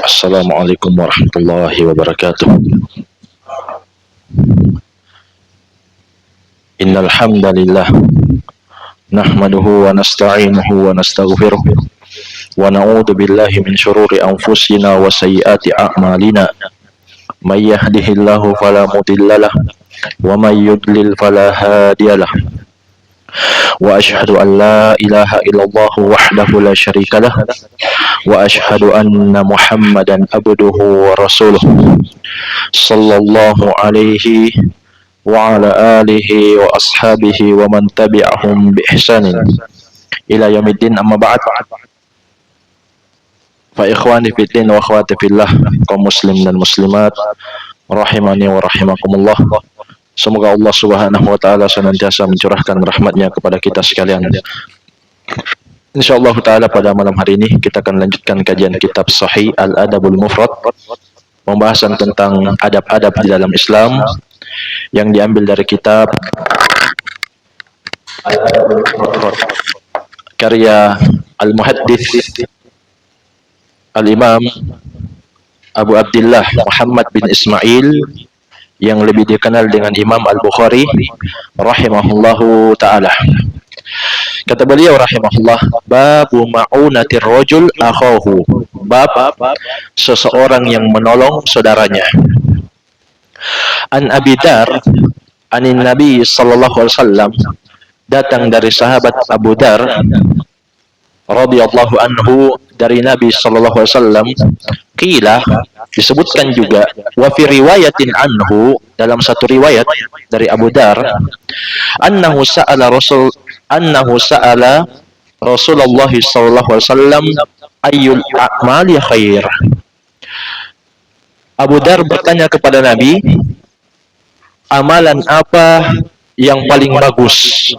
Assalamualaikum warahmatullahi wabarakatuh. Innal hamdalillah nahmaduhu wa nasta'inuhu wa nastaghfiruh wa na'udzu billahi min shururi anfusina wa sayyiati a'malina. May yahdihillahu fala mudhillalah wa may yudlil fala hadiyalah. Wa asyhadu an la ilaha illallah wahdahu la syarikalah wa asyhadu anna Muhammadan abduhu wa rasuluh sallallahu alaihi wa ala alihi wa ashabihi wa man tabi'ahum bi ihsanin ila yaumiddin, amma ba'd. Fa ikhwani fiddin wa akhwati fillah, kaum muslim dan muslimat rahimani wa rahimakumullah. Semoga Allah Subhanahu wa taala senantiasa mencurahkan rahmatnya kepada kita sekalian. Insyaallah taala pada malam hari ini kita akan lanjutkan kajian kitab Sahih Al-Adabul Mufrad, pembahasan tentang adab-adab di dalam Islam yang diambil dari kitab Al-Adabul Mufrad karya Al-Muhaddits Al-Imam Abu Abdullah Muhammad bin Ismail yang lebih dikenal dengan Imam Al-Bukhari rahimahullahu ta'ala. Kata beliau rahimahullah, babu ma'unatir rajul akhahu, bab seseorang yang menolong saudaranya. An Abi Dar anin Nabi sallallahu alaihi wasallam, datang dari sahabat Abu Dar radhiyallahu anhu dari Nabi sallallahu alaihi wasallam. Qila, disebutkan juga, wa fi riwayatin anhu, dalam satu riwayat dari Abu Dar, annahu sa'ala Rasulullah sallallahu alaihi wasallam ayyul a'mali khair. Abu Dar bertanya kepada Nabi, amalan apa yang paling bagus?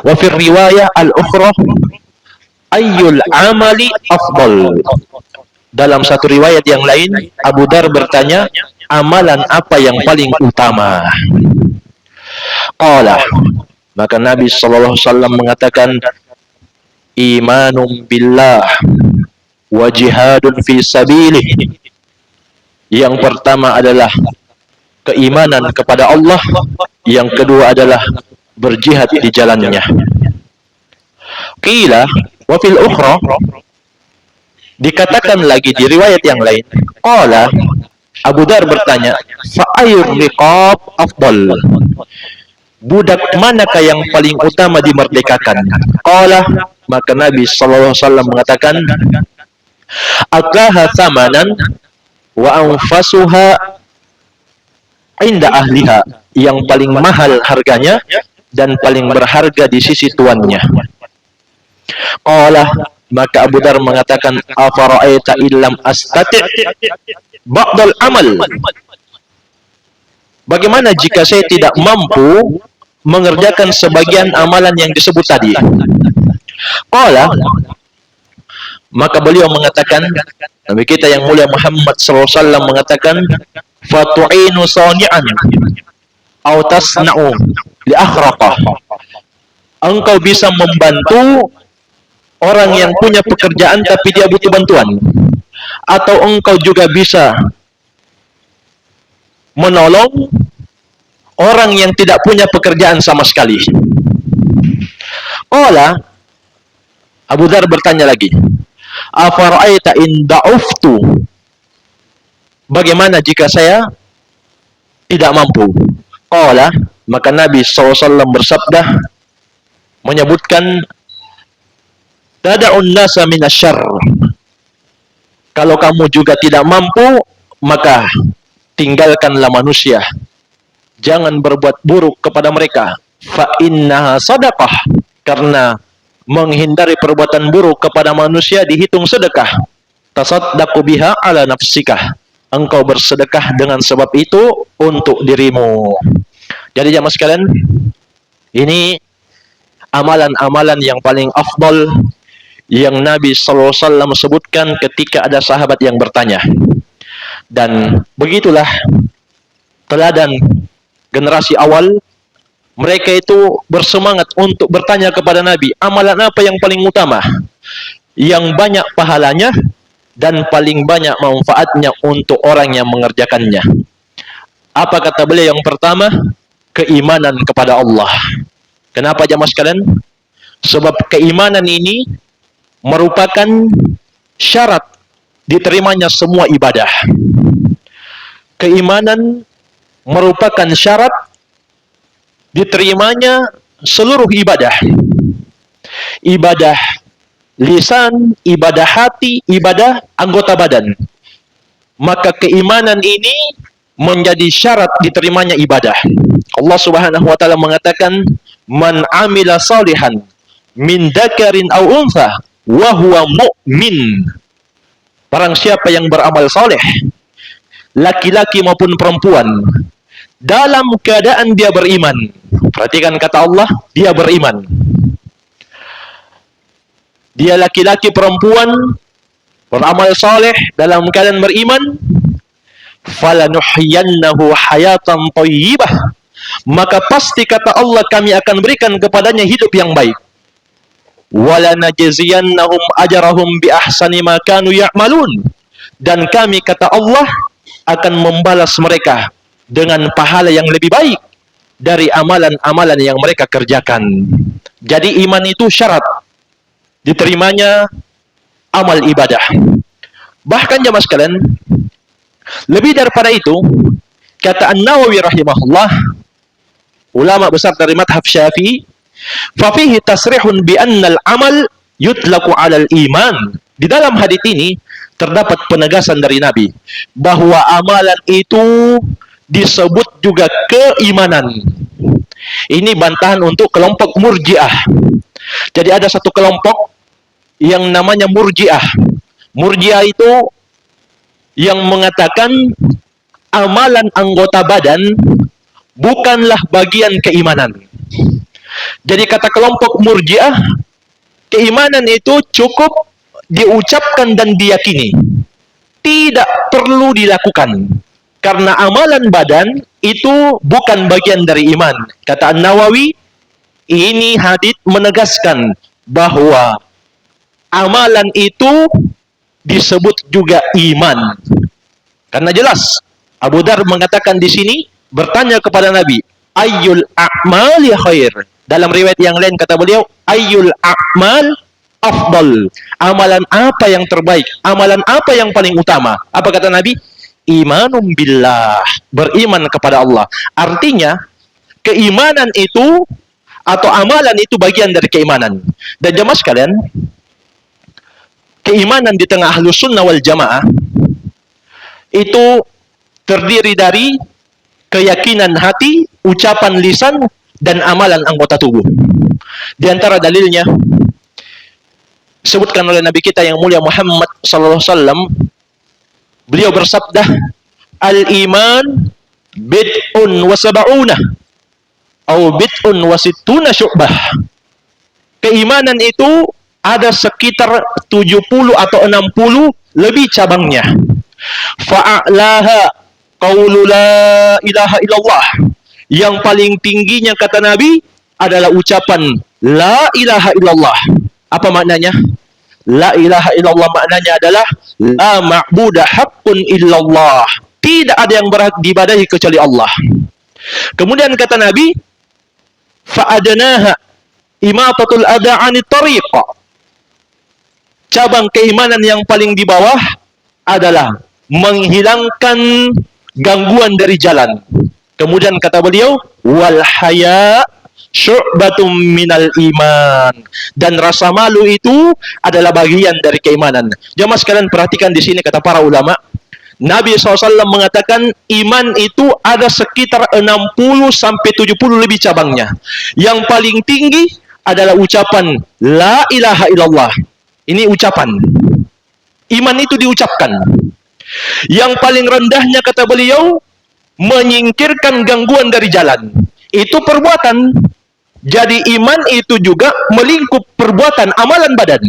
Wa fi riwayah al-ukhra ayyul amali afdal. Dalam satu riwayat yang lain, Abu Dar bertanya, amalan apa yang paling utama? Qala, maka Nabi sallallahu alaihi wasallam mengatakan, imanum billah wa jihadun fi sabilih. Yang pertama adalah keimanan kepada Allah, yang kedua adalah berjihad di jalannya. Qila wa fil ukhra, dikatakan lagi di riwayat yang lain, qala, Abu Dar bertanya, fa ayyur riqab afdal, budak manakah yang paling utama dimerdekakan? Qala, maka Nabi sallallahu alaihi wasallam mengatakan, aklaha thamanan wa anfasuha inda ahliha, yang paling mahal harganya dan paling berharga di sisi tuannya. Qala, maka Abu Dar mengatakan, afara'aita illam astati' ba'dal amal, bagaimana jika saya tidak mampu mengerjakan sebagian amalan yang disebut tadi? Qala, maka beliau mengatakan, Nabi kita yang mulia Muhammad SAW mengatakan, fatu'inu sani'an aw tasna'u li akhraqah, engkau bisa membantu orang yang punya pekerjaan tapi dia butuh bantuan, atau engkau juga bisa menolong orang yang tidak punya pekerjaan sama sekali. Qala, Abu Dar bertanya lagi, afara'aita in da'uftu, bagaimana jika saya tidak mampu? Qala, maka Nabi SAW bersabda, menyebutkan, tada'un nasa minasyarr, kalau kamu juga tidak mampu, maka tinggalkanlah manusia, jangan berbuat buruk kepada mereka. Fa innaha sadaqah, karena menghindari perbuatan buruk kepada manusia dihitung sedekah. Tasaddaqu biha ala nafsikah, engkau bersedekah dengan sebab itu untuk dirimu. Jadi jamaah sekalian, ini amalan-amalan yang paling afdal yang Nabi sallallahu alaihi wasallam sebutkan ketika ada sahabat yang bertanya. Dan begitulah teladan generasi awal, mereka itu bersemangat untuk bertanya kepada Nabi, amalan apa yang paling utama, yang banyak pahalanya, dan paling banyak manfaatnya untuk orang yang mengerjakannya. Apa kata beliau yang pertama? Keimanan kepada Allah. Kenapa jamaah sekalian? Sebab keimanan ini merupakan syarat diterimanya semua ibadah. Keimanan merupakan syarat diterimanya seluruh ibadah. Ibadah lisan, ibadah hati, ibadah anggota badan. Maka keimanan ini menjadi syarat diterimanya ibadah. Allah Subhanahu wa taala mengatakan, "Man 'amila salihan min dzakarin aw untha wa huwa mu'min." Barang siapa yang beramal saleh, laki-laki maupun perempuan, dalam keadaan dia beriman. Perhatikan kata Allah, dia beriman. Dia laki-laki perempuan beramal saleh dalam keadaan beriman, falanuhyiyannahu hayatan thayyibah, maka pasti kata Allah kami akan berikan kepadanya hidup yang baik. Walanajziyannahum ajrahum bi ahsani ma kanu ya'malun, dan kami kata Allah akan membalas mereka dengan pahala yang lebih baik dari amalan-amalan yang mereka kerjakan. Jadi iman itu syarat diterimanya amal ibadah. Bahkan jamaah sekalian, lebih daripada itu, kata An-Nawawi rahimahullah, ulama besar dari madhab Syafi'i, fafihi tasrihun bi annal amal yutlaku 'alal iman. Di dalam hadis ini terdapat penegasan dari Nabi bahwa amalan itu disebut juga keimanan. Ini bantahan untuk kelompok Murji'ah. Jadi ada satu kelompok yang namanya Murji'ah. Murji'ah itu yang mengatakan amalan anggota badan bukanlah bagian keimanan. Jadi kata kelompok Murji'ah, keimanan itu cukup diucapkan dan diyakini, tidak perlu dilakukan, karena amalan badan itu bukan bagian dari iman. Kata An-Nawawi, ini hadits menegaskan bahwa amalan itu disebut juga iman. Karena jelas Abu Dzar mengatakan di sini, bertanya kepada Nabi, ayyul a'mali khair. Dalam riwayat yang lain kata beliau, ayyul a'mal afdal. Amalan apa yang terbaik? Amalan apa yang paling utama? Apa kata Nabi? Imanum billah, beriman kepada Allah. Artinya, keimanan itu atau amalan itu bagian dari keimanan. Dan jemaah sekalian, keimanan di tengah Ahlus Sunnah wal Jamaah itu terdiri dari keyakinan hati, ucapan lisan, dan amalan anggota tubuh. Di antara dalilnya disebutkan oleh Nabi kita yang mulia Muhammad sallallahu alaihi wasallam, beliau bersabda, al-iman bid'un wa sab'una atau bid'un wa sittuna syu'bah. Keimanan itu ada sekitar 70 atau 60 lebih cabangnya. Fa'alaha qaulu la ilaha illallah. Yang paling tingginya kata Nabi adalah ucapan la ilaha illallah. Apa maknanya? La ilaha illallah maknanya adalah la ma'budah haqqun illallah. Tidak ada yang berhak diibadahi kecuali Allah. Kemudian kata Nabi, fa'adnaha imatatul adha 'anit tariq. Cabang keimanan yang paling di bawah adalah menghilangkan gangguan dari jalan. Kemudian kata beliau, wal haya syu'batum minal iman, dan rasa malu itu adalah bagian dari keimanan. Jemaah sekalian perhatikan di sini kata para ulama, Nabi SAW mengatakan iman itu ada sekitar 60 sampai 70 lebih cabangnya. Yang paling tinggi adalah ucapan la ilaha illallah. Ini ucapan. Iman itu diucapkan. Yang paling rendahnya kata beliau, menyingkirkan gangguan dari jalan. Itu perbuatan. Jadi iman itu juga melingkup perbuatan, amalan badan.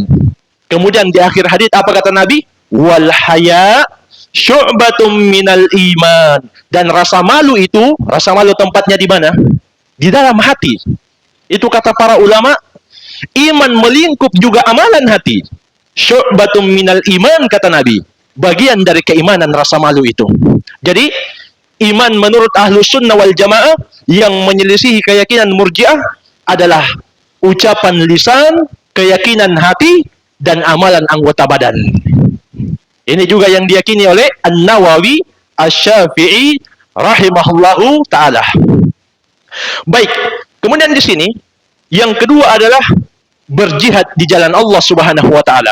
Kemudian di akhir hadis apa kata Nabi? Wal haya syu'batum minal iman. Dan rasa malu itu, rasa malu tempatnya di mana? Di dalam hati. Itu kata para ulama, iman melingkup juga amalan hati. Syu'batum minal iman, kata Nabi. Bagian dari keimanan rasa malu itu. Jadi, iman menurut Ahlus Sunnah wal Jamaah yang menyelisihi keyakinan Murji'ah adalah ucapan lisan, keyakinan hati, dan amalan anggota badan. Ini juga yang diyakini oleh An-Nawawi Asy-Syafi'i rahimahullahu ta'ala. Baik, kemudian di sini yang kedua adalah berjihad di jalan Allah Subhanahu wa taala.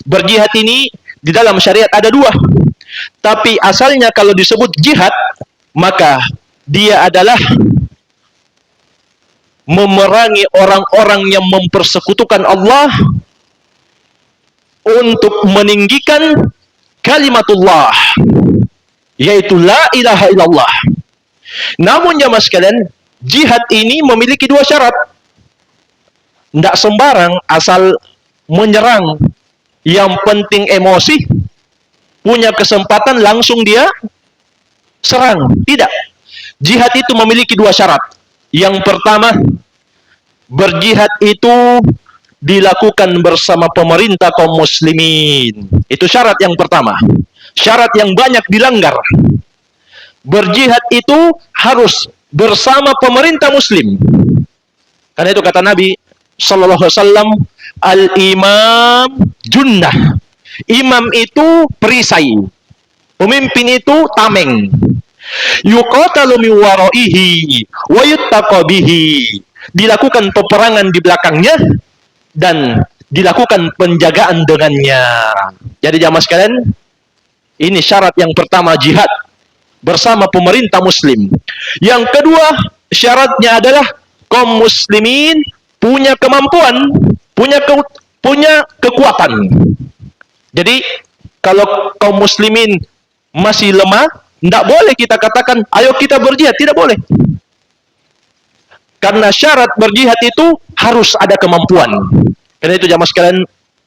Berjihad ini di dalam syariat ada dua. Tapi asalnya kalau disebut jihad, maka dia adalah memerangi orang-orang yang mempersekutukan Allah untuk meninggikan kalimatullah, yaitu la ilaha illallah. Namun jamaah sekalian, jihad ini memiliki dua syarat. Tidak sembarang asal menyerang. Yang penting emosi, punya kesempatan langsung dia serang. Tidak. Jihad itu memiliki dua syarat. Yang pertama, berjihad itu dilakukan bersama pemerintah kaum muslimin. Itu syarat yang pertama. Syarat yang banyak dilanggar. Berjihad itu harus bersama pemerintah muslim. Karena itu kata Nabi sallallahu alaihi wasallam, al-imam junnah. Imam itu perisai. Pemimpin itu tameng. Yuqatalu min waraihi wa yuttaqa bihi. Dilakukan peperangan di belakangnya dan dilakukan penjagaan dengannya. Jadi jamaah sekalian, ini syarat yang pertama, jihad bersama pemerintah muslim. Yang kedua, syaratnya adalah kaum muslimin punya kemampuan, punya kekuatan. Jadi kalau kaum muslimin masih lemah, tidak boleh kita katakan ayo kita berjihad, tidak boleh. Karena syarat berjihad itu harus ada kemampuan. Karena itu jamaah sekalian,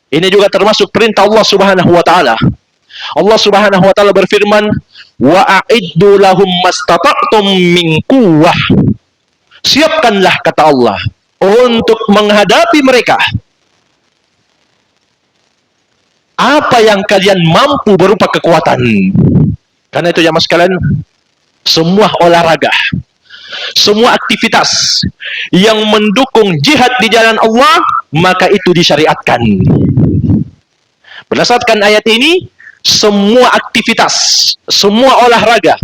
ini juga termasuk perintah Allah Subhanahu wa taala. Allah Subhanahu wa taala berfirman, wa a'iddu lahum mastata'tum min quwwah. Siapkanlah, kata Allah, untuk menghadapi mereka apa yang kalian mampu berupa kekuatan. Karena itu jamaah sekalian, semua olahraga, semua aktivitas yang mendukung jihad di jalan Allah, maka itu disyariatkan. Berdasarkan ayat ini, semua aktivitas, semua olahraga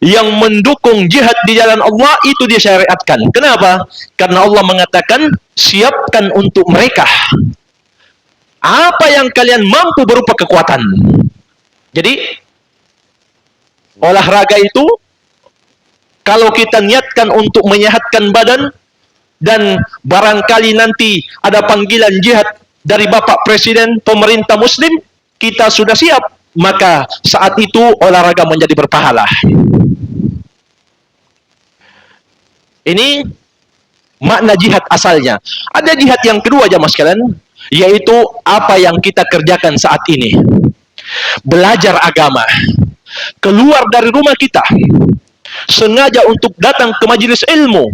yang mendukung jihad di jalan Allah itu disyariatkan. Kenapa? Karena Allah mengatakan, siapkan untuk mereka apa yang kalian mampu berupa kekuatan. Jadi olahraga itu kalau kita niatkan untuk menyehatkan badan, dan barangkali nanti ada panggilan jihad dari Bapak Presiden, pemerintah muslim, kita sudah siap, maka saat itu olahraga menjadi berpahala. Ini makna jihad asalnya. Ada jihad yang kedua jamaah sekalian, yaitu apa yang kita kerjakan saat ini. Belajar agama. Keluar dari rumah kita, sengaja untuk datang ke majelis ilmu,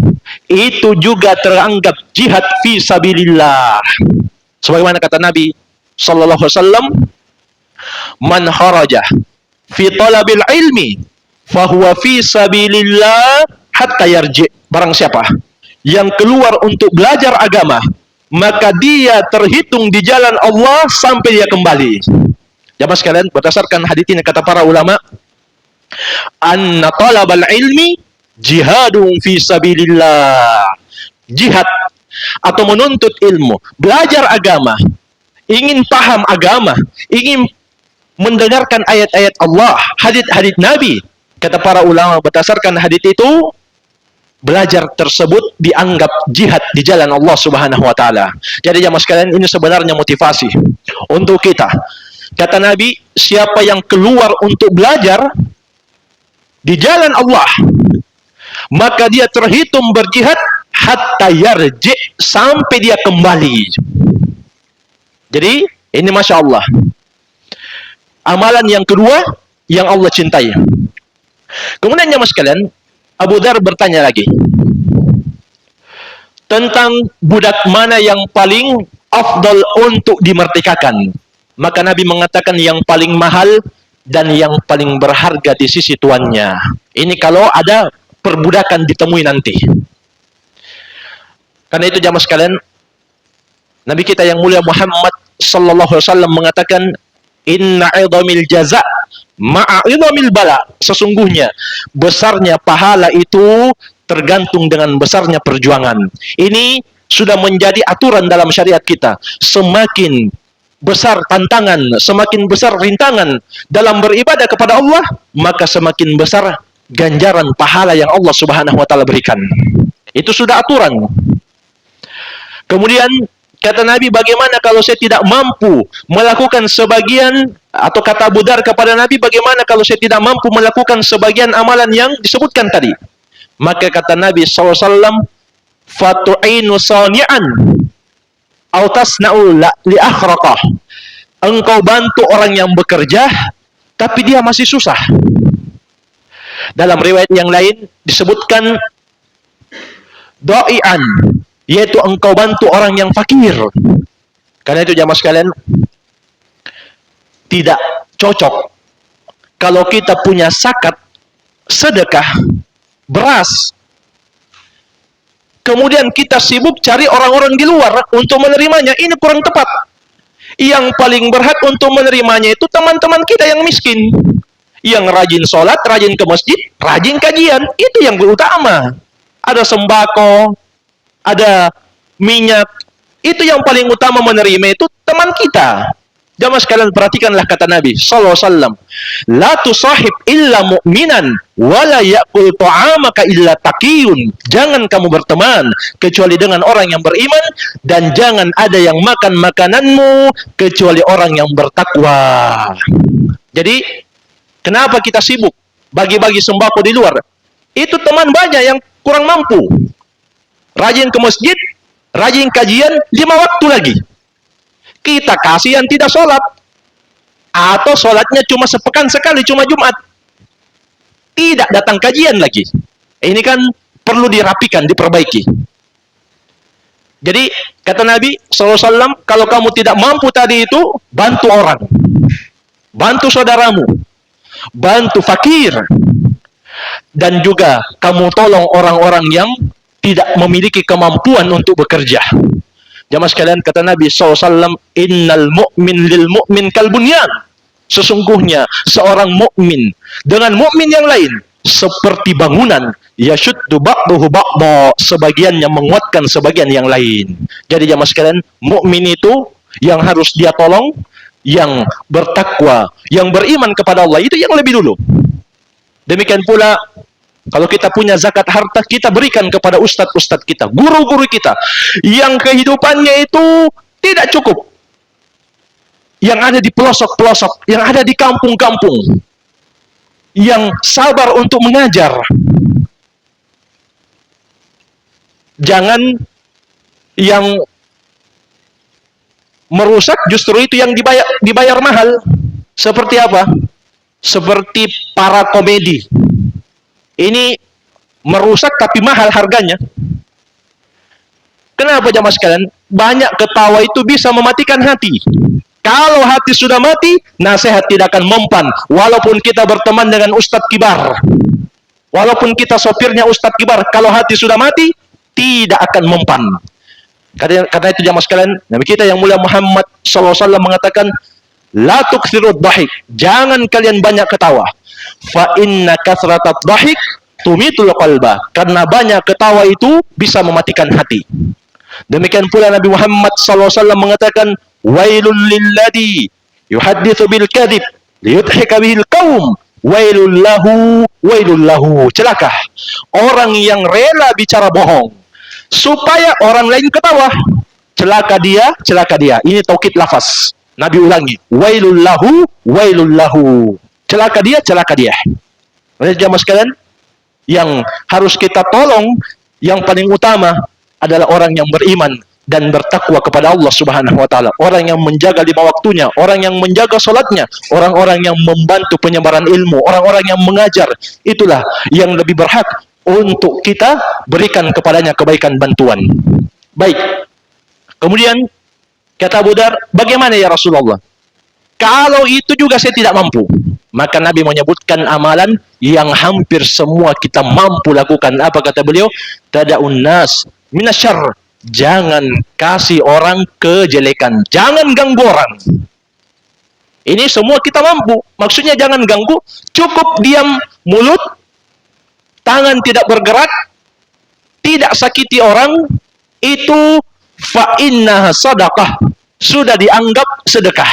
itu juga teranggap jihad fi sabilillah. Sebagaimana kata Nabi sallallahu alaihi wasallam, man kharaja fi talabil ilmi fahuwa fi sabilillah hatta yarji. Barang siapa yang keluar untuk belajar agama, maka dia terhitung di jalan Allah sampai dia kembali. Jamaah sekalian, berdasarkan hadits ini kata para ulama, anna talabal ilmi jihadun fi sabilillah. Jihad atau menuntut ilmu, belajar agama, ingin paham agama, ingin mendengarkan ayat-ayat Allah, hadits-hadits Nabi. Kata para ulama, berdasarkan hadits itu, belajar tersebut dianggap jihad di jalan Allah Subhanahu wa taala. Jadi jamaah sekalian, ini sebenarnya motivasi untuk kita. Kata Nabi, siapa yang keluar untuk belajar di jalan Allah, maka dia terhitung berjihad hatta yarji, sampai dia kembali. Jadi ini Masya Allah, amalan yang kedua yang Allah cintai. Kemudian jamaah sekalian, Abu Dzar bertanya lagi tentang budak mana yang paling afdal untuk dimerdekakan. Maka Nabi mengatakan yang paling mahal dan yang paling berharga di sisi tuannya. Ini kalau ada perbudakan ditemui nanti. Karena itu jamaah sekalian, Nabi kita yang mulia Muhammad sallallahu alaihi wasallam mengatakan, inna 'idhamil jaza' ma'a 'idhamil bala. Sesungguhnya besarnya pahala itu tergantung dengan besarnya perjuangan. Ini sudah menjadi aturan dalam syariat kita. Semakin besar tantangan, semakin besar rintangan dalam beribadah kepada Allah, maka semakin besar ganjaran pahala yang Allah Subhanahu wa taala berikan. Itu sudah aturan. Kemudian kata Nabi, bagaimana kalau saya tidak mampu melakukan sebagian, atau kata Abu Dzar kepada Nabi, bagaimana kalau saya tidak mampu melakukan sebagian amalan yang disebutkan tadi? Maka kata Nabi SAW, fatu'inu sani'an au tasna'u li akhraqah. Engkau bantu orang yang bekerja tapi dia masih susah. Dalam riwayat yang lain disebutkan da'ian, yaitu engkau bantu orang yang fakir. Karena itu jamaah sekalian, tidak cocok kalau kita punya zakat, sedekah, beras, kemudian kita sibuk cari orang-orang di luar untuk menerimanya. Ini kurang tepat. Yang paling berhak untuk menerimanya itu teman-teman kita yang miskin, yang rajin sholat, rajin ke masjid, rajin kajian. Itu yang utama. Ada sembako, ada minyak, itu yang paling utama menerima itu teman kita. Jamaah sekalian, perhatikanlah kata Nabi sallallahu alaihi wasallam, la tusahib illa mu'minan wa la ya'kul ta'amaka illa taqiyun. Jangan kamu berteman kecuali dengan orang yang beriman, dan jangan ada yang makan makananmu kecuali orang yang bertakwa. Jadi kenapa kita sibuk bagi-bagi sembako di luar? Itu teman banyak yang kurang mampu, rajin ke masjid, rajin kajian 5 waktu lagi. Kita kasih yang tidak sholat, atau sholatnya cuma sepekan sekali, cuma Jumat, tidak datang kajian lagi. Ini kan perlu dirapikan, diperbaiki. Jadi kata Nabi SAW, kalau kamu tidak mampu tadi itu, bantu orang, bantu saudaramu, bantu fakir, dan juga kamu tolong orang-orang yang tidak memiliki kemampuan untuk bekerja. Jamaah sekalian, kata Nabi SAW, innal mu'min lil mu'min kal bunyan. Sesungguhnya seorang mukmin dengan mukmin yang lain seperti bangunan, yashuddu ba'duhu ba'da, sebagiannya menguatkan sebagian yang lain. Jadi jamaah sekalian, mukmin itu yang harus dia tolong, yang bertakwa, yang beriman kepada Allah, itu yang lebih dulu. Demikian pula kalau kita punya zakat harta, kita berikan kepada ustadz-ustadz kita, guru-guru kita, yang kehidupannya itu tidak cukup, yang ada di pelosok-pelosok, yang ada di kampung-kampung, yang sabar untuk mengajar. Jangan yang merusak justru itu yang dibayar mahal. Seperti apa? Seperti para komedi. Ini merusak tapi mahal harganya. Kenapa jamaah sekalian? Banyak ketawa itu bisa mematikan hati. Kalau hati sudah mati, nasihat tidak akan mempan. Walaupun kita berteman dengan ustadz kibar, walaupun kita sopirnya ustadz kibar, kalau hati sudah mati, tidak akan mempan. Karena itu jamaah sekalian, Nabi kita yang mulia Muhammad SAW mengatakan, la tukthirud dhahik, jangan kalian banyak ketawa. Fa inna kathratat dhahik tumitul qalba, karena banyak ketawa itu bisa mematikan hati. Demikian pula Nabi Muhammad SAW mengatakan, wailul lilladzi yuhadditsu bil kadhib liyudhika bihil qaum, wailul lahu, celaka orang yang rela bicara bohong supaya orang lain ketawa. Celaka dia. Ini taukid lafaz. Nabi ulangi, wailul lahu, celaka dia. Oleh jamaah sekalian, yang harus kita tolong yang paling utama adalah orang yang beriman dan bertakwa kepada Allah Subhanahu wa taala, orang yang menjaga 5 waktunya, orang yang menjaga salatnya, orang-orang yang membantu penyebaran ilmu, orang-orang yang mengajar. Itulah yang lebih berhak untuk kita berikan kepadanya kebaikan bantuan. Baik. Kemudian kata Abu Dzar, bagaimana ya Rasulullah? Kalau itu juga saya tidak mampu, maka Nabi menyebutkan amalan yang hampir semua kita mampu lakukan. Apa kata beliau? Tada'un nas minasyarr. Jangan kasih orang kejelekan, jangan ganggu orang. Ini semua kita mampu. Maksudnya jangan ganggu, cukup diam mulut, tangan tidak bergerak, tidak sakiti orang, itu fa innaha sadaqah, sudah dianggap sedekah.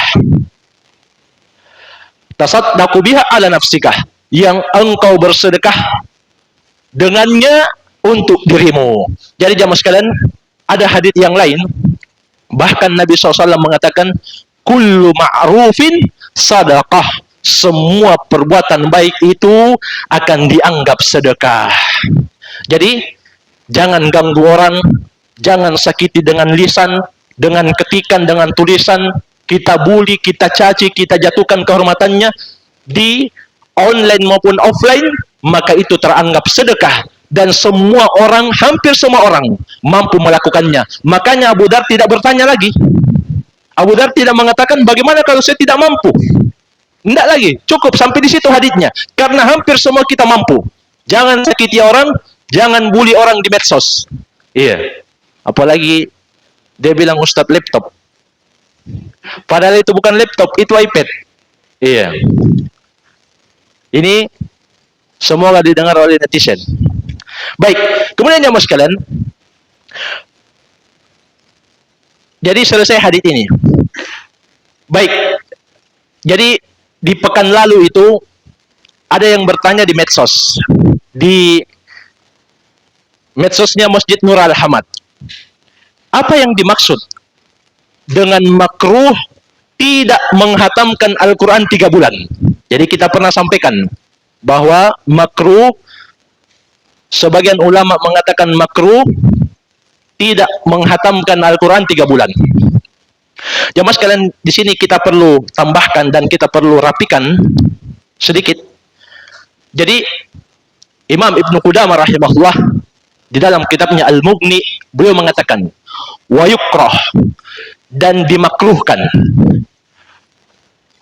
Tasaddaqu biha ala nafsikah, yang engkau bersedekah dengannya untuk dirimu. Jadi jamaah sekalian, ada hadits yang lain, bahkan Nabi SAW mengatakan, kullu ma'rufin sadaqah, semua perbuatan baik itu akan dianggap sedekah. Jadi jangan ganggu orang, jangan sakiti dengan lisan, dengan ketikan, dengan tulisan. Kita bully, kita caci, kita jatuhkan kehormatannya di online maupun offline, maka itu teranggap sedekah. Dan semua orang, hampir semua orang mampu melakukannya. Makanya Abu Dar tidak bertanya lagi. Abu Dar tidak mengatakan bagaimana kalau saya tidak mampu. Tidak lagi, cukup sampai di situ haditsnya. Karena hampir semua kita mampu. Jangan sakiti orang, jangan bully orang di medsos. Iya. Apalagi dia bilang Ustadz laptop. Padahal itu bukan laptop, itu iPad. Iya. Ini semoga didengar oleh netizen. Baik, kemudian jamaah sekalian, jadi selesai hadits ini. Baik, jadi di pekan lalu itu ada yang bertanya di medsos, di medsosnya Masjid Nur Al-Hamad, apa yang dimaksud dengan makruh tidak menghatamkan Al-Quran 3 bulan. Jadi kita pernah sampaikan bahwa makruh, sebagian ulama mengatakan makruh tidak menghatamkan Al-Quran 3 bulan. Jamaah sekalian, di sini kita perlu tambahkan dan kita perlu rapikan sedikit. Jadi Imam Ibnu Qudamah rahimahullah di dalam kitabnya Al-Mughni, beliau mengatakan wa yukrah, dan dimakruhkan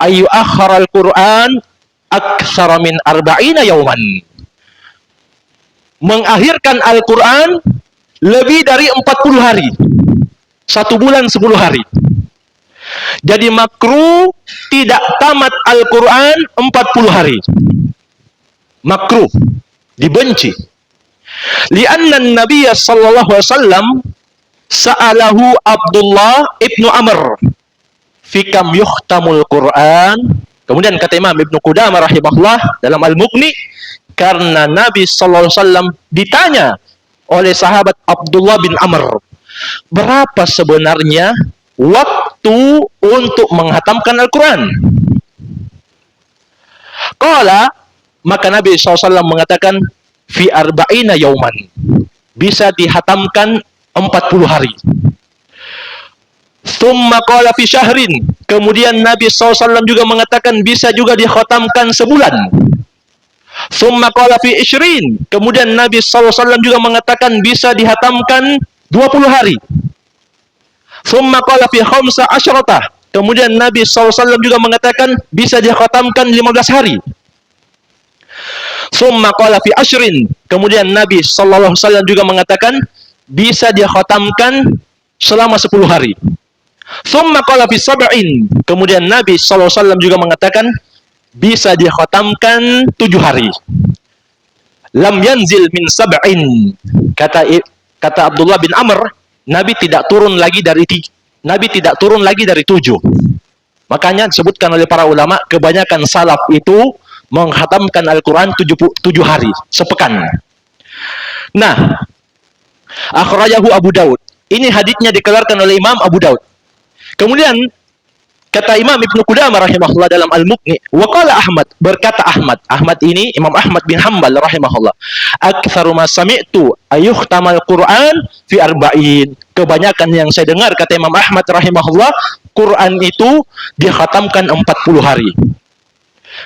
ayu akharal Quran aktsara min arba'ina yauman, mengakhirkan Al-Quran lebih dari 40 hari, 1 bulan 10 hari. Jadi makruh tidak tamat Al-Quran 40 hari, makruh, dibenci. Lianna Nabiya sallallahu alaihi wasallam sa'alahu Abdullah ibnu Amr fikam yuhtamul Quran. Kemudian kata Imam Ibnu Qudamah rahimahullah dalam Al-Mughni, karena Nabi sallallahu alaihi wasallam ditanya oleh sahabat Abdullah bin Amr, berapa sebenarnya waktu untuk menghatamkan Al-Quran? Qala, maka Nabi SAW mengatakan fi arba'ina yauman, bisa dihatamkan 40 hari. Thumma qala fi syahrin, kemudian Nabi SAW juga mengatakan bisa juga dikhatamkan sebulan. Thumma qala fi ishrin, kemudian Nabi SAW juga mengatakan bisa dihatamkan 20 hari. Thumma qala fi khamsa asyrata, kemudian Nabi SAW juga mengatakan bisa dikhatamkan 15 hari. Thumma qala fi ashrin, kemudian Nabi SAW juga mengatakan bisa dikhatamkan selama 10 hari. Thumma qala fi sab'in, kemudian Nabi SAW juga mengatakan bisa dikhatamkan 7 hari. Lam yanzil min sab'in, kata Abdullah bin Amr, Nabi tidak turun lagi dari 7. Makanya disebutkan oleh para ulama, kebanyakan salaf itu menghatamkan Al-Quran 7 hari, sepekan. Nah, akhrajahu Abu Daud, ini haditsnya dikeluarkan oleh Imam Abu Daud. Kemudian kata Imam Ibnu Qudamah rahimahullah dalam Al-Mughni, wa qala Ahmad, berkata Ahmad ini Imam Ahmad bin Hanbal rahimahullah, aktsaru ma sami'tu ayuhtamal Quran fi arba'in, kebanyakan yang saya dengar, kata Imam Ahmad rahimahullah, Quran itu dikhatamkan 40 hari.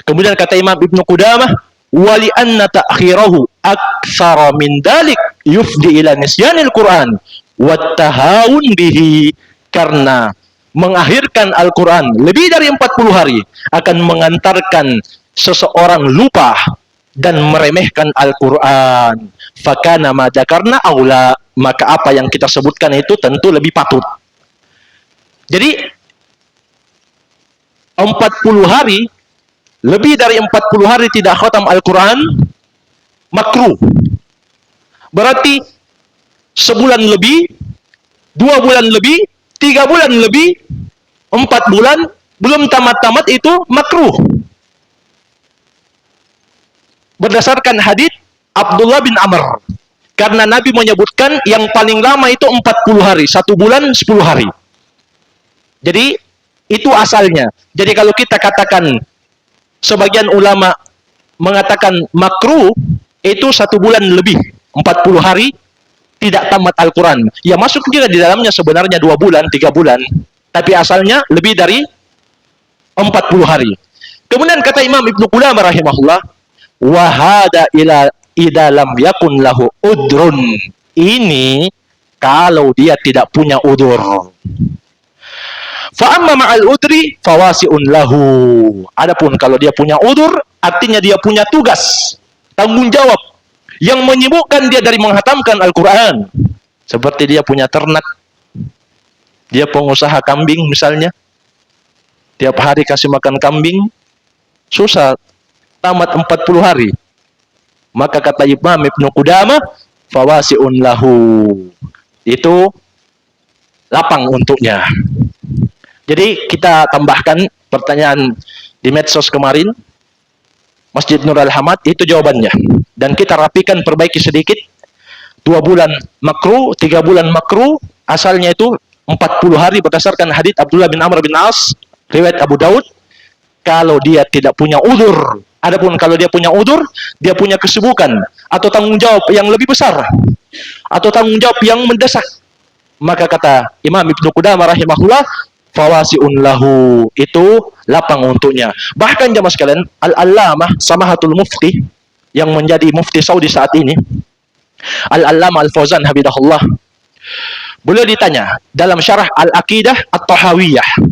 Kemudian kata Imam Ibnu Qudamah, wali anna ta'khirahu aktsara min dalik yufdi ila nisyanil Quran wa tahawun bihi, karena mengakhirkan Al-Quran lebih dari 40 hari akan mengantarkan seseorang lupa dan meremehkan Al-Quran. Fakana ma dzakarna aula, maka apa yang kita sebutkan itu tentu lebih patut. Jadi 40 hari, lebih dari 40 hari tidak khatam Al-Quran, makruh. Berarti sebulan lebih, 2 bulan lebih, 3 bulan lebih, 4 bulan, belum tamat-tamat itu makruh. Berdasarkan hadits Abdullah bin Amr. Karena Nabi menyebutkan yang paling lama itu 40 hari, 1 bulan 10 hari. Jadi itu asalnya. Jadi kalau kita katakan, sebagian ulama mengatakan makruh, itu 1 bulan lebih, 40 hari tidak tamat Al-Quran. Ya masuk juga di dalamnya sebenarnya 2 bulan, 3 bulan. Tapi asalnya lebih dari 40 hari. Kemudian kata Imam Ibnu Qudamah rahimahullah, wahada ila idalam yakun lahu udrun. Ini kalau dia tidak punya udur. Fa'amma ma'al udri fawasi'un lahu. Adapun kalau dia punya udur, artinya dia punya tugas, tanggung jawab yang menyibukkan dia dari menghatamkan Al-Quran. Seperti dia punya ternak, dia pengusaha kambing misalnya, tiap hari kasih makan kambing, susah tamat 40 hari. Maka kata Imam Ibnu Qudamah, fawasi'un lahu, itu lapang untuknya. Jadi kita tambahkan pertanyaan di medsos kemarin, Masjid Nur Al-Hamad, itu jawabannya. Dan kita rapikan, perbaiki sedikit. 2 bulan makruh, 3 bulan makruh, asalnya itu 40 hari berdasarkan hadits Abdullah bin Amr bin As, riwayat Abu Daud, kalau dia tidak punya udur. Adapun kalau dia punya udur, dia punya kesibukan atau tanggung jawab yang lebih besar, atau tanggung jawab yang mendesak, maka kata Imam Ibnu Qudamah rahimahullah, fawasi'un lahu, itu lapang untuknya. Bahkan jamaah sekalian, Al-Allamah Samahatul Mufti, yang menjadi mufti Saudi saat ini, Al-Allamah Al-Fauzan habibahullah, beliau ditanya dalam syarah Al-Aqidah At-Tahawiyah,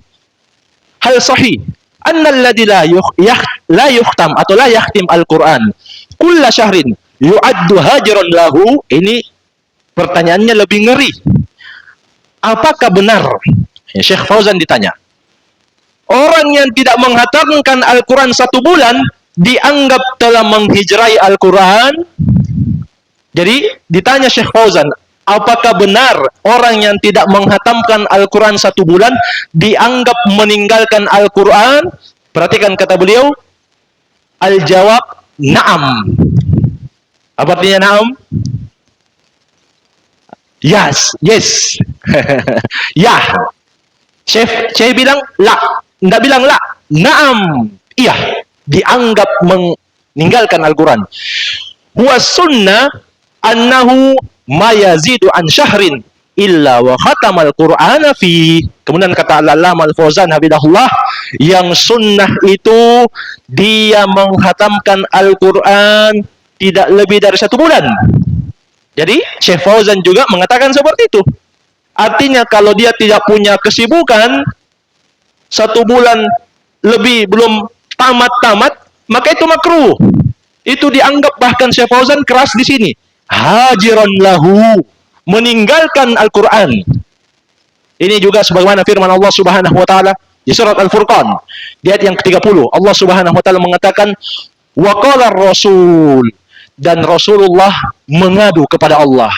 hal sahih anna alladhi la yukhtam atau la yakhtim Al-Quran kulla syahrin yu'addu hajran lahu. Ini pertanyaannya lebih ngeri. Apakah benar, Syekh Fauzan ditanya, orang yang tidak menghatamkan Al-Quran 1 bulan dianggap telah menghijrai Al-Quran? Jadi ditanya Syekh Fauzan, apakah benar orang yang tidak menghatamkan Al-Quran 1 bulan dianggap meninggalkan Al-Quran? Perhatikan kata beliau, al-jawab na'am. Apa artinya na'am? Yes. Ya. Syekh bilang la, enggak bilang la, na'am, iya, dianggap meninggalkan Al-Quran. Huwa sunnah annahu ma yazidu an syahrin illa wa khatamal Qur'ana fi. Kemudian kata Al-Allamah Al-Fauzan habibahullah, yang sunnah itu dia menghatamkan Al-Quran tidak lebih dari 1 bulan. Jadi Syekh Fauzan juga mengatakan seperti itu. Artinya kalau dia tidak punya kesibukan, 1 bulan lebih belum tamat-tamat, maka itu makruh. Itu dianggap, bahkan Syekh Fauzan keras di sini, hajiran lahu, meninggalkan Al-Quran. Ini juga sebagaimana firman Allah Subhanahu wa taala di surat Al-Furqan di ayat yang ke-30. Allah Subhanahu wa taala mengatakan, wa qala ar-rasul, dan Rasulullah mengadu kepada Allah,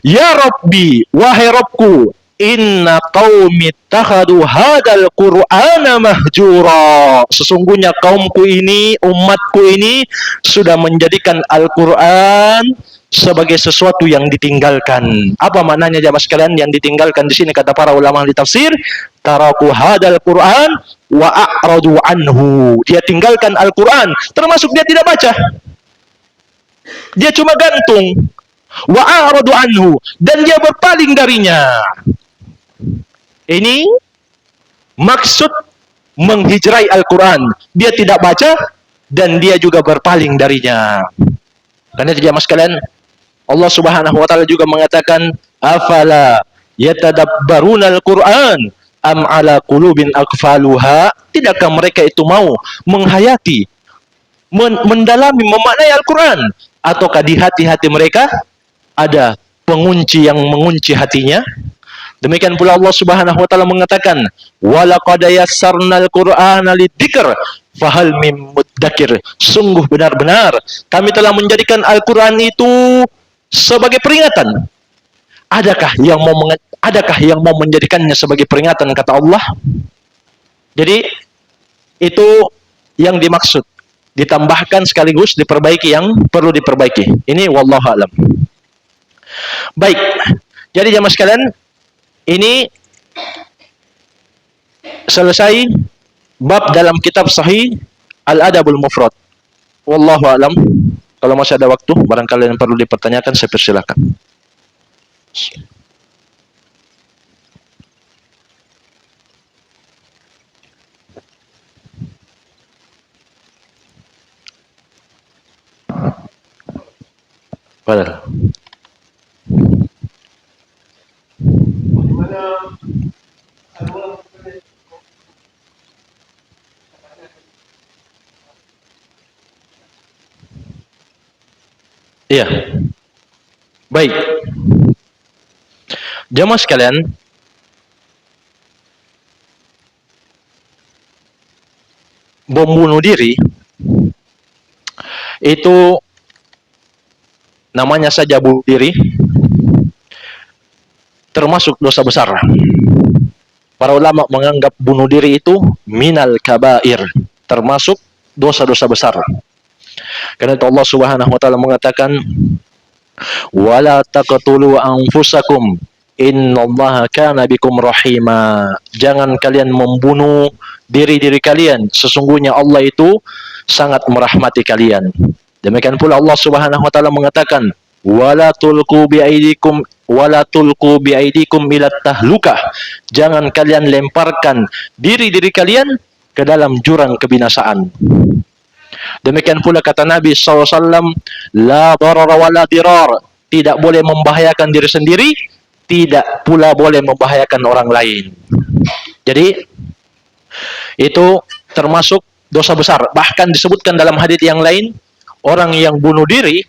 ya Rabbi, wahai Rabbku, inna qaumi ittakhadu hadal Qur'ana mahjura. Sesungguhnya kaumku ini, umatku ini sudah menjadikan Al-Quran sebagai sesuatu yang ditinggalkan. Apa maknanya jamaah sekalian yang ditinggalkan di sini? Kata para ulama di tafsir, taraku hadal Qur'an wa a'radu anhu. Dia tinggalkan Al-Quran, termasuk dia tidak baca. Dia cuma gantung. Wa a'radu anhu, dan dia berpaling darinya. Ini maksud menghijrai Al-Quran. Dia tidak baca dan dia juga berpaling darinya. Karena itu jamaah sekalian, Allah Subhanahu wa taala juga mengatakan, afala yatadabbaruna al-Quran am ala qulubin aqfaluha, tidakkah mereka itu mau menghayati, mendalami, memaknai Al-Quran, ataukah di hati-hati mereka ada pengunci yang mengunci hatinya? Demikian pula Allah Subhanahu wa taala mengatakan, "Walaqad yassarnal Qur'ana lidzikr fahal mim muddakir." Sungguh benar-benar kami telah menjadikan Al-Quran itu sebagai peringatan. Adakah yang mau menjadikannya sebagai peringatan, kata Allah? Jadi itu yang dimaksud, ditambahkan sekaligus diperbaiki yang perlu diperbaiki. Ini wallahu alam. Baik. Jadi jamaah sekalian, ini selesai bab dalam kitab Sahih Al-Adabul Mufrad. Wallahu alam. Kalau masih ada waktu, barangkali yang perlu dipertanyakan, saya persilakan. Padahal. Iya. Baik. Jamaah sekalian, bom bunuh diri itu namanya saja bunuh diri, termasuk dosa besar. Para ulama menganggap bunuh diri itu minal kabair, termasuk dosa-dosa besar. Karena itu Allah Subhanahu wa taala mengatakan, "Wala taqtulu anfusakum innallaha kana bikum rahima." Jangan kalian membunuh diri-diri kalian, sesungguhnya Allah itu sangat merahmati kalian. Demikian pula Allah Subhanahu wa taala mengatakan, "Wala tulqu biaidikum ila tahlukah." Jangan kalian lemparkan diri-diri kalian ke dalam jurang kebinasaan. Demikian pula kata Nabi SAW, la darara wa la dirar. Tidak boleh membahayakan diri sendiri, tidak pula boleh membahayakan orang lain. Jadi itu termasuk dosa besar. Bahkan disebutkan dalam hadits yang lain, orang yang bunuh diri,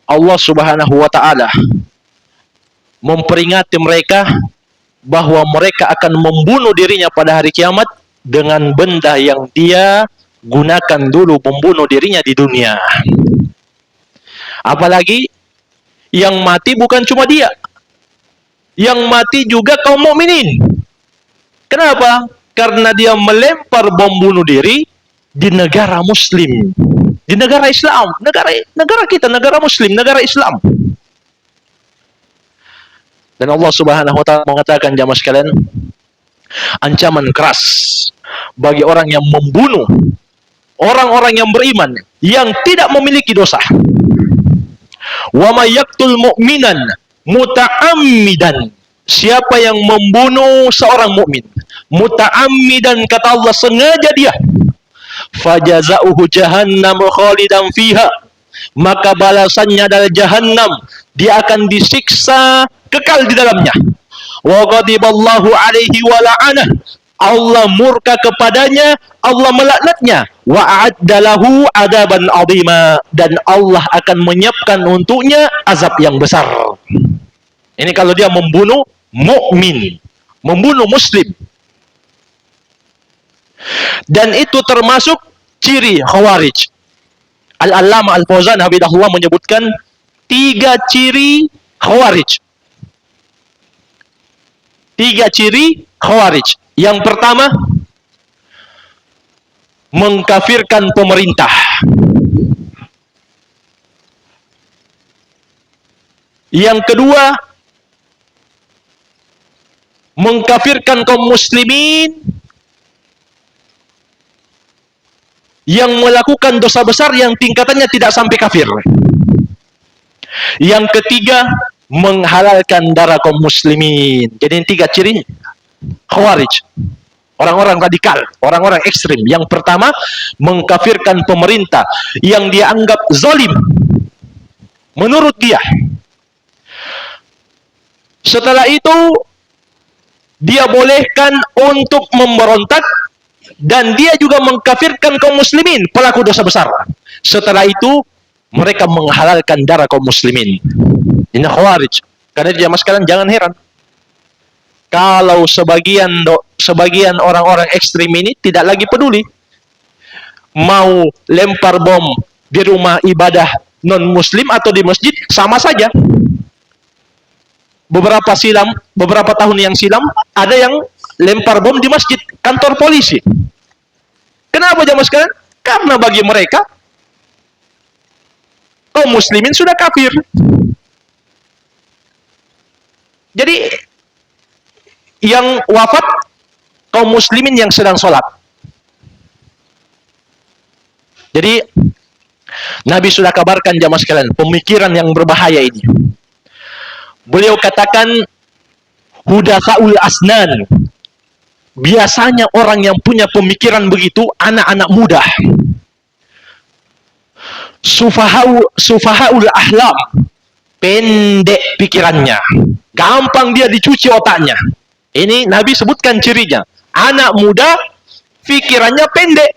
Allah Subhanahu wa taala memperingati mereka bahwa mereka akan membunuh dirinya pada hari kiamat dengan benda yang dia gunakan dulu membunuh dirinya di dunia. Apalagi yang mati bukan cuma dia, yang mati juga kaum mukminin. Kenapa? Karena dia melempar bom bunuh diri di negara muslim, di negara Islam, negara kita, negara muslim, negara Islam. Dan Allah Subhanahu wa taala mengatakan, jamaah sekalian, ancaman keras bagi orang yang membunuh orang-orang yang beriman yang tidak memiliki dosa. Wa may yaqtul mu'minan muta'ammidan. Siapa yang membunuh seorang mukmin muta'ammidan, kata Allah, sengaja dia, fajazauhu jahannam khalidan fiha, maka balasannya adalah jahannam, dia akan disiksa kekal di dalamnya. Wa ghadiballahu alaihi wa la'anah, Allah murka kepadanya, Allah melaknatnya. Wa a'addalahu adaban azima, dan Allah akan menyiapkan untuknya azab yang besar. Ini kalau dia membunuh mukmin, membunuh muslim. Dan itu termasuk ciri Khawarij. Al-Allamah Al-Fauzan hafizahullah menyebutkan 3 ciri Khawarij. 3 ciri Khawarij. Yang pertama, mengkafirkan pemerintah. Yang kedua, mengkafirkan kaum muslimin yang melakukan dosa besar yang tingkatannya tidak sampai kafir. Yang ketiga, menghalalkan darah kaum muslimin. Jadi 3 ciri Khawarij, orang-orang radikal, orang-orang ekstrim. Yang pertama, mengkafirkan pemerintah yang dia anggap zalim menurut dia. Setelah itu, dia bolehkan untuk memberontak, dan dia juga mengkafirkan kaum muslimin, pelaku dosa besar. Setelah itu mereka menghalalkan darah kaum muslimin. Ini khawarij. Karena dia sekalian, jangan heran kalau sebagian orang-orang ekstrim ini tidak lagi peduli, mau lempar bom di rumah ibadah non muslim atau di masjid, sama saja. Beberapa tahun yang silam ada yang lempar bom di masjid, kantor polisi. Kenapa jamaah sekalian? Karena bagi mereka kaum muslimin sudah kafir. Jadi yang wafat kaum muslimin yang sedang sholat. Jadi Nabi sudah kabarkan jamaah sekalian pemikiran yang berbahaya ini. Beliau katakan hudatsaul asnan. Biasanya orang yang punya pemikiran begitu anak-anak muda. Sufahaul ahlam. Pendek pikirannya. Gampang dia dicuci otaknya. Ini Nabi sebutkan cirinya. Anak muda pikirannya pendek.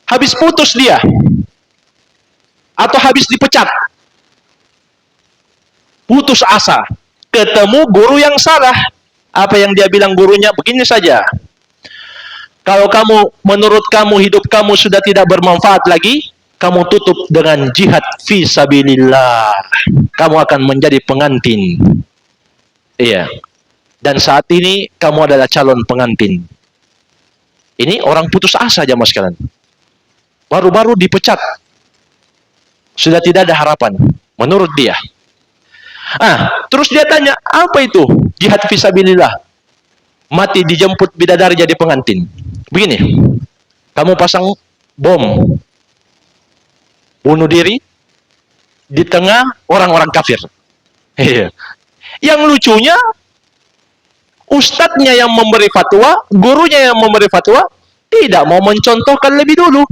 Habis putus dia. Atau habis dipecat. Putus asa, ketemu guru yang salah. Apa yang dia bilang gurunya? Begini saja, kalau menurut kamu hidup kamu sudah tidak bermanfaat lagi, kamu tutup dengan jihad fi sabilillah, kamu akan menjadi pengantin. Iya, dan saat ini kamu adalah calon pengantin. Ini orang putus asa jamaah sekalian, baru-baru dipecat, sudah tidak ada harapan menurut dia. Terus dia tanya, apa itu jihad fisabilillah? Mati dijemput bidadari jadi pengantin. Begini, kamu pasang bom, bunuh diri di tengah orang-orang kafir. Yang lucunya, ustadznya yang memberi fatwa, gurunya yang memberi fatwa, tidak mau mencontohkan lebih dulu.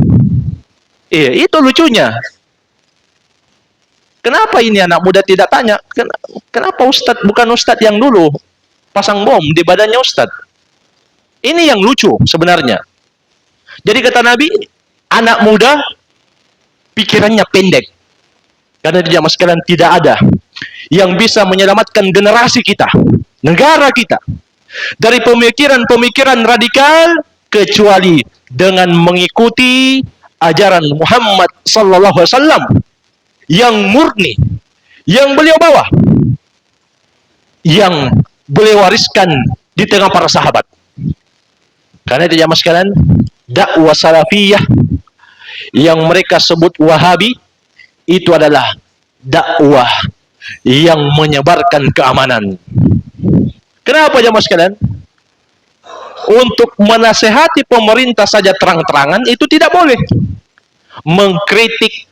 Itu lucunya. Kenapa ini anak muda tidak tanya? Kenapa ustadz bukan ustadz yang dulu pasang bom di badannya ustadz? Ini yang lucu sebenarnya. Jadi kata Nabi, anak muda pikirannya pendek. Karena di zaman sekarang tidak ada yang bisa menyelamatkan generasi kita, negara kita, dari pemikiran-pemikiran radikal kecuali dengan mengikuti ajaran Muhammad sallallahu alaihi wasallam yang murni, yang beliau bawa, yang beliau wariskan di tengah para sahabat. Karena di zaman sekalian, dakwah salafiyah yang mereka sebut wahabi, itu adalah dakwah yang menyebarkan keamanan. Kenapa jamaah sekalian? Untuk menasehati pemerintah saja terang-terangan itu tidak boleh. Mengkritik,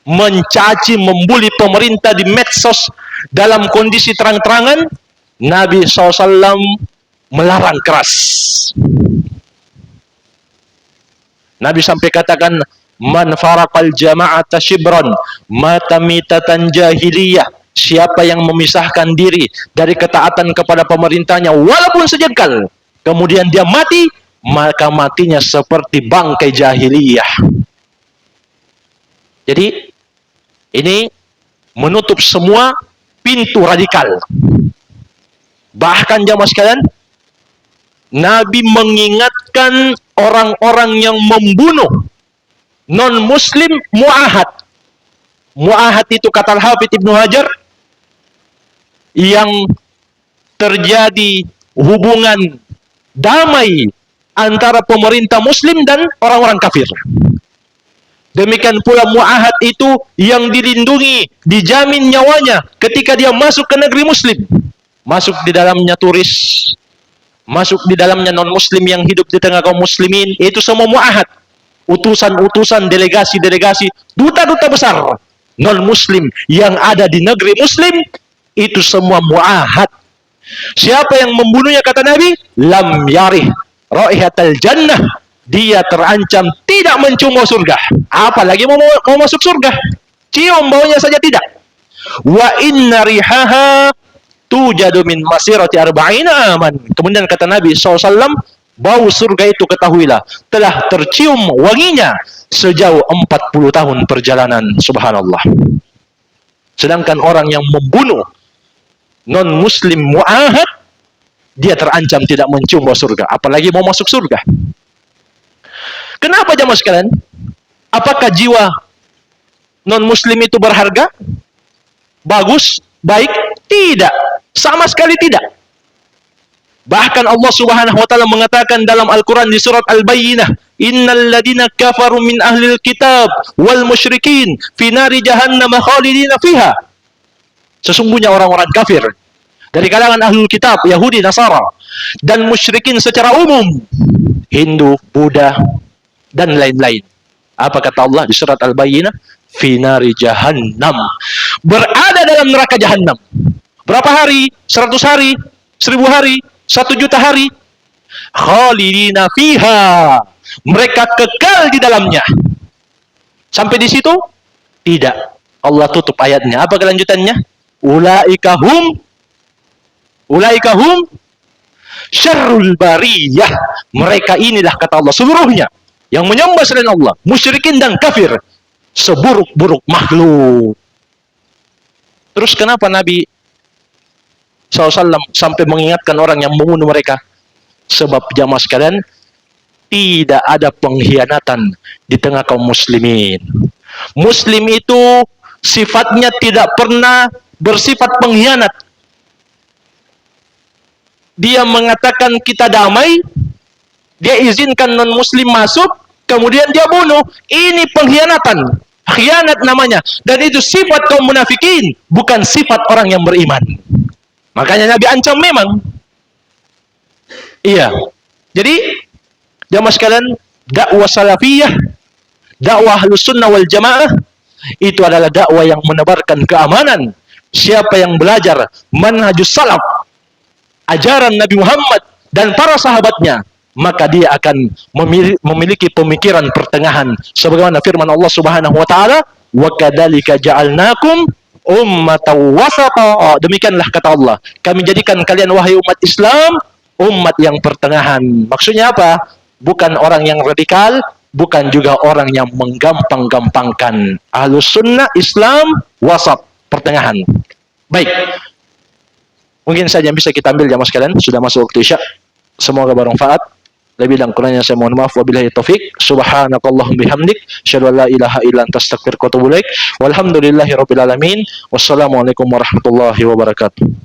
mencaci, membuli pemerintah di medsos dalam kondisi terang-terangan, Nabi SAW melarang keras. Nabi sampai katakan, man faraqal jama'ata shibran mata mitatan jahiliyah. Siapa yang memisahkan diri dari ketaatan kepada pemerintahnya walaupun sejengkal, kemudian dia mati, maka matinya seperti bangkai jahiliyah. Jadi ini menutup semua pintu radikal. Bahkan jamaah sekalian, Nabi mengingatkan orang-orang yang membunuh non-muslim mu'ahad. Mu'ahad itu kata Al-Hafidz Ibnu Hajar, yang terjadi hubungan damai antara pemerintah muslim dan orang-orang kafir. Demikian pula mu'ahad itu yang dilindungi, dijamin nyawanya ketika dia masuk ke negeri muslim. Masuk di dalamnya turis, masuk di dalamnya non-muslim yang hidup di tengah kaum muslimin, itu semua mu'ahad. Utusan-utusan, delegasi-delegasi, duta-duta besar non-muslim yang ada di negeri muslim, itu semua mu'ahad. Siapa yang membunuhnya kata Nabi, lam yarih raihatal jannah, dia terancam tidak mencium surga. Apalagi mau masuk surga, cium baunya saja tidak. Wa inna rihaha tujadu min masirati arba'ina aman. Kemudian kata Nabi SAW, bau surga itu ketahuilah telah tercium wanginya sejauh 40 tahun perjalanan. Subhanallah. Sedangkan orang yang membunuh non-muslim mu'ahad, dia terancam tidak mencium bau surga, apalagi mau masuk surga. Kenapa jamaah sekalian? Apakah jiwa non-muslim itu berharga? Bagus? Baik? Tidak. Sama sekali tidak. Bahkan Allah Subhanahu wa taala mengatakan dalam Al-Qur'an di surat Al-Bayyinah, "Innal ladina kafaru min ahlil kitab wal musyrikin fi nari jahannam khalidina fiha." Sesungguhnya orang-orang kafir dari kalangan ahlul kitab, Yahudi, Nasara, dan musyrikin secara umum, Hindu, Buddha, dan lain-lain. Apa kata Allah di surat Al-Bayyinah? Fi nari jahannam. Berada dalam neraka jahannam. Berapa hari? 100 hari? 1000 hari? 1 juta hari? Khalidina fiha. Mereka kekal di dalamnya. Sampai di situ? Tidak. Allah tutup ayatnya. Apa kelanjutannya? Ulaika hum syarrul bariyah. Mereka inilah kata Allah seluruhnya yang menyembah selain Allah, musyrikin dan kafir, seburuk-buruk makhluk. Terus kenapa Nabi SAW sampai mengingatkan orang yang membunuh mereka? Sebab jamaah sekalian, tidak ada pengkhianatan di tengah kaum muslimin. Muslim itu sifatnya tidak pernah bersifat pengkhianat. Dia mengatakan kita damai, dia izinkan non-muslim masuk, kemudian dia bunuh. Ini pengkhianatan. Khianat namanya. Dan itu sifat kaum munafikin, bukan sifat orang yang beriman. Makanya Nabi ancam memang. Iya. Jadi, jamaah sekalian, dakwah salafiyah, dakwah Ahlus Sunnah wal Jamaah, itu adalah dakwah yang menebarkan keamanan. Siapa yang belajar manhajus salaf, ajaran Nabi Muhammad dan para sahabatnya, maka dia akan memiliki pemikiran pertengahan. Sebagaimana firman Allah Subhanahu wa taala, "Wa kadzalika ja'alnakum ummatan wasata." Demikianlah kata Allah, kami jadikan kalian wahai umat Islam umat yang pertengahan. Maksudnya apa? Bukan orang yang radikal, bukan juga orang yang menggampang-gampangkan. Ahlus Sunnah Islam wasat, pertengahan. Baik. Mungkin saja yang bisa kita ambil jamaah sekalian, sudah masuk waktu Isya. Semoga bermanfaat. Lebih dan kurangnya saya mohon maaf. Wabillahi taufik. Subhanakallahumma bihamdik, asyhadu an la ilaha illa anta astaghfiruka wa atubu ilaik. Walhamdulillahirabbil alamin. Wassalamualaikum warahmatullahi wabarakatuh.